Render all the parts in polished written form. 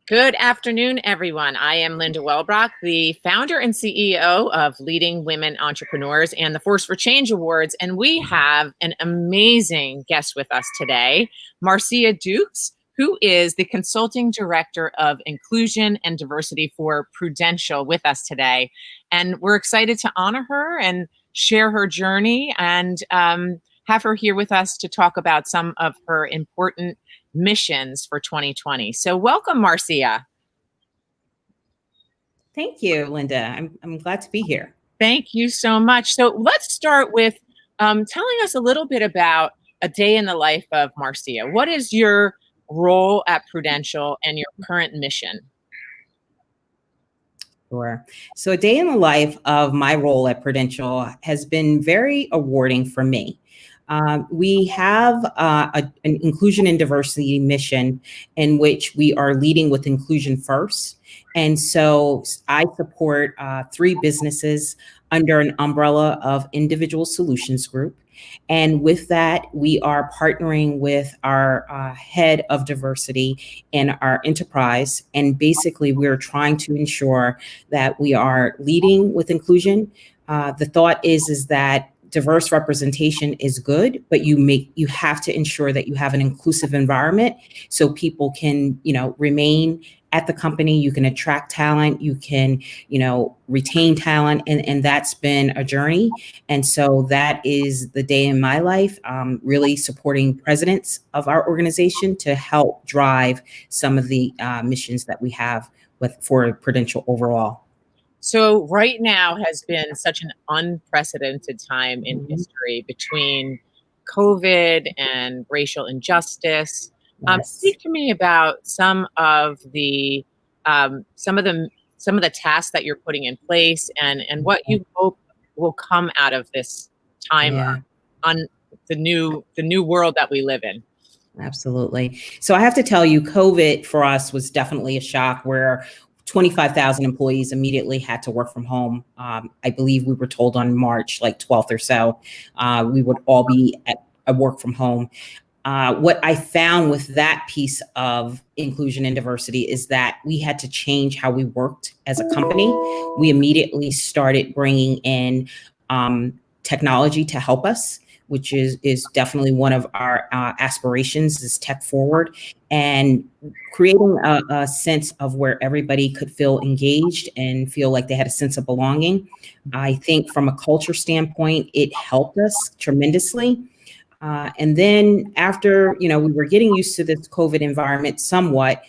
Good afternoon, everyone. I am Linda Welbrock, the founder and CEO of Leading Women Entrepreneurs and the Force for Change Awards. And we have an amazing guest with us today, Marcia Dukes, who is the Consulting Director of Inclusion and Diversity for Prudential with us today. And we're excited to honor her and share her journey and have her here with us to talk about some of her important missions for 2020. So welcome, Marcia. Thank you, Linda. I'm glad to be here. Thank you so much. So let's start with telling us a little bit about a day in the life of Marcia. What is your role at Prudential and your current mission? Sure. So a day in the life of my role at Prudential has been very rewarding for me. We have an inclusion and diversity mission in which we are leading with inclusion first. And so I support three businesses under an umbrella of Individual Solutions Group. And with that, we are partnering with our head of diversity in our enterprise. And basically, we're trying to ensure that we are leading with inclusion. The thought is that diverse representation is good, but you have to ensure that you have an inclusive environment so people can, remain at the company. You can attract talent, you can, retain talent, and that's been a journey. And so that is the day in my life, really supporting presidents of our organization to help drive some of the missions that we have for Prudential overall. So right now has been such an unprecedented time in history between COVID and racial injustice. Yes. Speak to me about some of the tasks that you're putting in place and what you hope will come out of this time on the new world that we live in. Absolutely. So I have to tell you, COVID for us was definitely a shock where 25,000 employees immediately had to work from home. I believe we were told on March 12th or so, we would all be at work from home. What I found with that piece of inclusion and diversity is that we had to change how we worked as a company. We immediately started bringing in technology to help us, which is definitely one of our aspirations, is tech forward, and creating a sense of where everybody could feel engaged and feel like they had a sense of belonging. I think from a culture standpoint, it helped us tremendously. And then after, we were getting used to this COVID environment somewhat,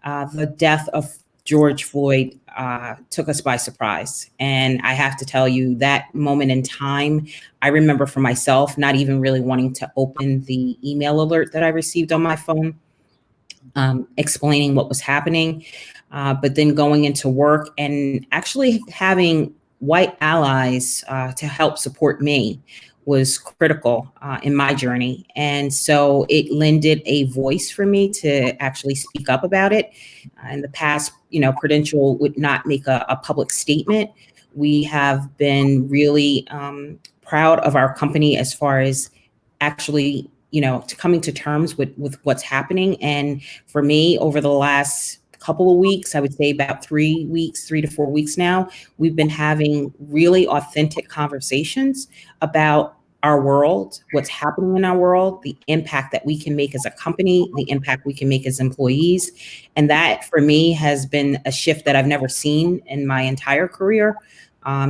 the death of George Floyd took us by surprise. And I have to tell you, that moment in time, I remember for myself not even really wanting to open the email alert that I received on my phone, explaining what was happening, but then going into work and actually having white allies to help support me was critical in my journey. And so it lended a voice for me to actually speak up about it. In the past, Prudential would not make a public statement. We have been really proud of our company as far as actually, to coming to terms with what's happening. And for me, over the last couple of weeks, I would say about 3 to 4 weeks now, we've been having really authentic conversations about our world, what's happening in our world, the impact that we can make as a company, the impact we can make as employees. And that for me has been a shift that I've never seen in my entire career.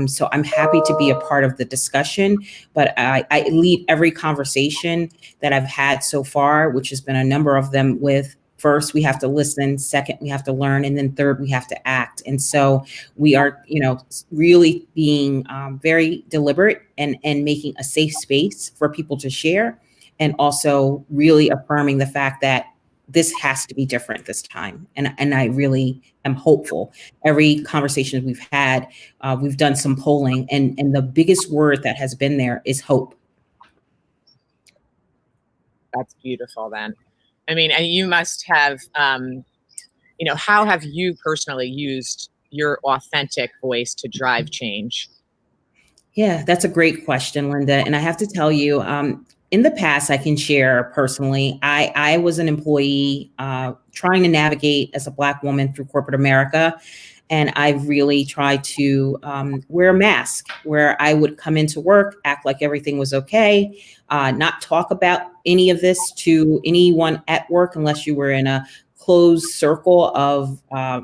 So I'm happy to be a part of the discussion, but I lead every conversation that I've had so far, which has been a number of them, with first, we have to listen. Second, we have to learn. And then third, we have to act. And so we are, really being very deliberate and making a safe space for people to share, and also really affirming the fact that this has to be different this time. And I really am hopeful. Every conversation we've had, we've done some polling, and the biggest word that has been there is hope. That's beautiful then. I mean, and you must have, how have you personally used your authentic voice to drive change? Yeah, that's a great question, Linda. And I have to tell you, in the past, I can share personally, I was an employee trying to navigate as a Black woman through corporate America. And I really tried to wear a mask where I would come into work, act like everything was okay, not talk about any of this to anyone at work unless you were in a closed circle of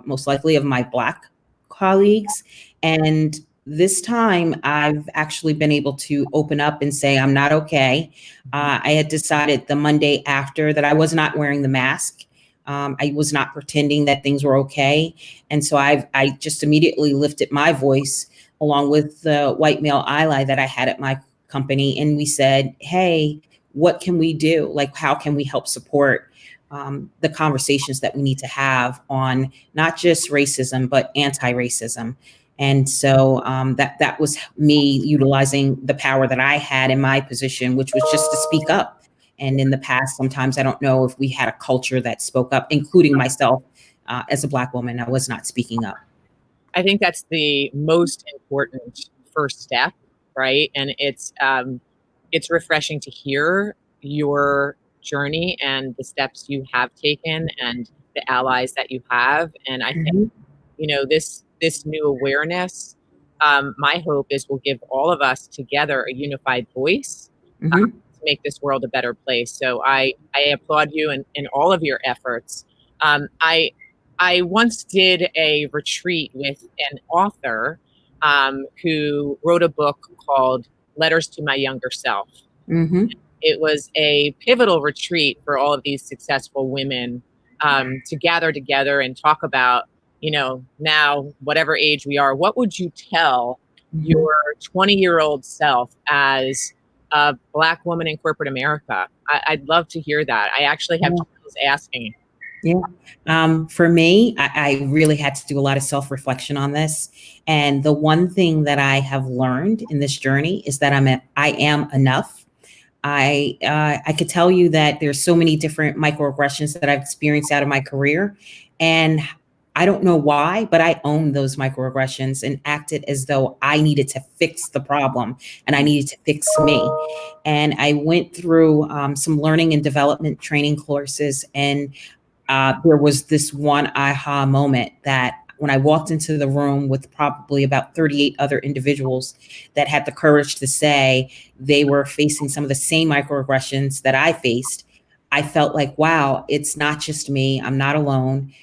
most likely of my Black colleagues. And this time I've actually been able to open up and say, I'm not okay. I had decided the Monday after that I was not wearing the mask. I was not pretending that things were okay. And so I just immediately lifted my voice along with the white male ally that I had at my company. And we said, hey, what can we do? Like, how can we help support the conversations that we need to have on not just racism, but anti-racism? And so that was me utilizing the power that I had in my position, which was just to speak up. And in the past, sometimes I don't know if we had a culture that spoke up, including myself as a Black woman. I was not speaking up. I think that's the most important first step, right? And it's refreshing to hear your journey and the steps you have taken and the allies that you have. And I think, this new awareness, my hope is will give all of us together a unified voice to make this world a better place. So I applaud you in all of your efforts. I once did a retreat with an author who wrote a book called Letters to My Younger Self. It was a pivotal retreat for all of these successful women to gather together and talk about, now, whatever age we are, what would you tell your 20-year-old self as a Black woman in corporate America? I'd love to hear that. I actually have chills asking. Yeah. For me, I really had to do a lot of self-reflection on this. And the one thing that I have learned in this journey is that I am enough. I could tell you that there's so many different microaggressions that I've experienced out of my career. And I don't know why, but I owned those microaggressions and acted as though I needed to fix the problem and I needed to fix me. And I went through some learning and development training courses, and there was this one aha moment that when I walked into the room with probably about 38 other individuals that had the courage to say they were facing some of the same microaggressions that I faced, I felt like, wow, it's not just me. I'm not alone.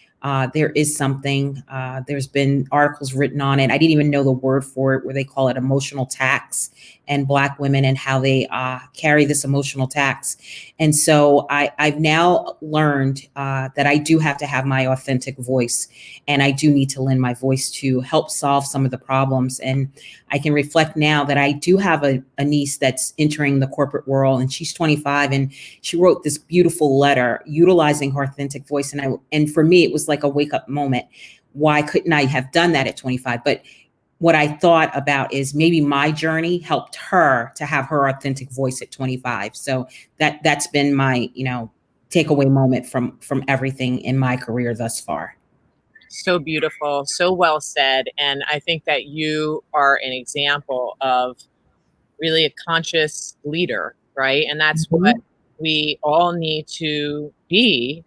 There is something. There's been articles written on it. I didn't even know the word for it, where they call it emotional tax, and Black women and how they carry this emotional tax. And so I've now learned that I do have to have my authentic voice, and I do need to lend my voice to help solve some of the problems. And I can reflect now that I do have a niece that's entering the corporate world, and she's 25, and she wrote this beautiful letter utilizing her authentic voice. And for me, it was like a wake up moment. Why couldn't I have done that at 25? But what I thought about is maybe my journey helped her to have her authentic voice at 25. So that's been my, takeaway moment from everything in my career thus far. So beautiful, so well said. And I think that you are an example of really a conscious leader, right? And that's what we all need to be,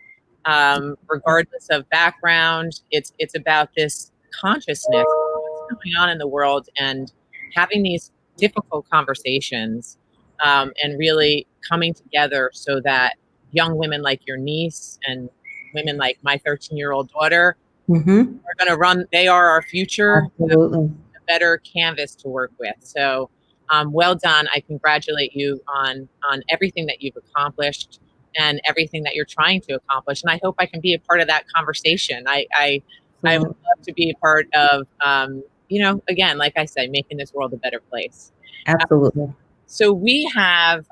regardless of background. It's about this consciousness of what's going on in the world and having these difficult conversations, and really coming together so that young women like your niece and women like my 13-year-old daughter are going to run. They are our future. Absolutely. A better canvas to work with. So well done. I congratulate you on everything that you've accomplished and everything that you're trying to accomplish. And I hope I can be a part of that conversation. I would love to be a part of, again, like I said, making this world a better place. Absolutely. So we have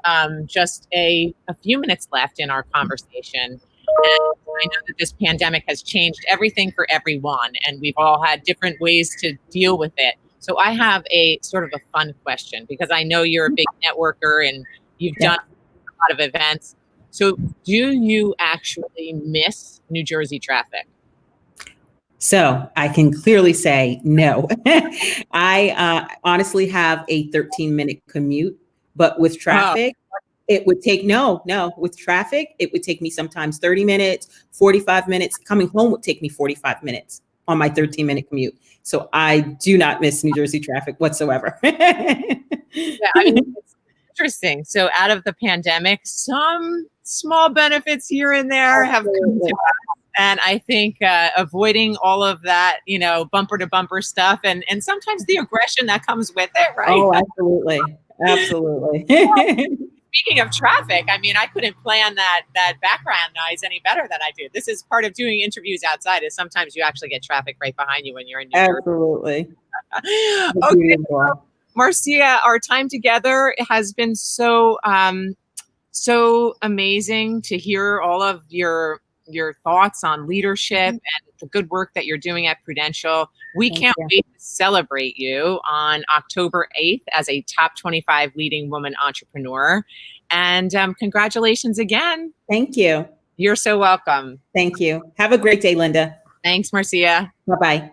just a few minutes left in our conversation. And I know that this pandemic has changed everything for everyone, and we've all had different ways to deal with it. So I have a sort of a fun question, because I know you're a big networker and you've done a lot of events. So do you actually miss New Jersey traffic? So I can clearly say no. I honestly have a 13-minute commute, but with traffic, It would take, no, with traffic, it would take me sometimes 30 minutes, 45 minutes. Coming home would take me 45 minutes on my 13-minute commute. So I do not miss New Jersey traffic whatsoever. Yeah, I mean, it's interesting. So out of the pandemic, some small benefits here and there have come to us. And I think avoiding all of that, bumper to bumper stuff and sometimes the aggression that comes with it, right? Oh, absolutely. Absolutely. Speaking of traffic, I mean, I couldn't plan that background noise any better than I do. This is part of doing interviews outside is sometimes you actually get traffic right behind you when you're in New Jersey. Absolutely. Okay, Marcia, our time together has been so amazing to hear all of your thoughts on leadership and the good work that you're doing at Prudential. We can't wait to celebrate you on October 8th as a top 25 leading woman entrepreneur. And congratulations again. Thank you. You're so welcome. Thank you. Have a great day, Linda. Thanks, Marcia. Bye-bye.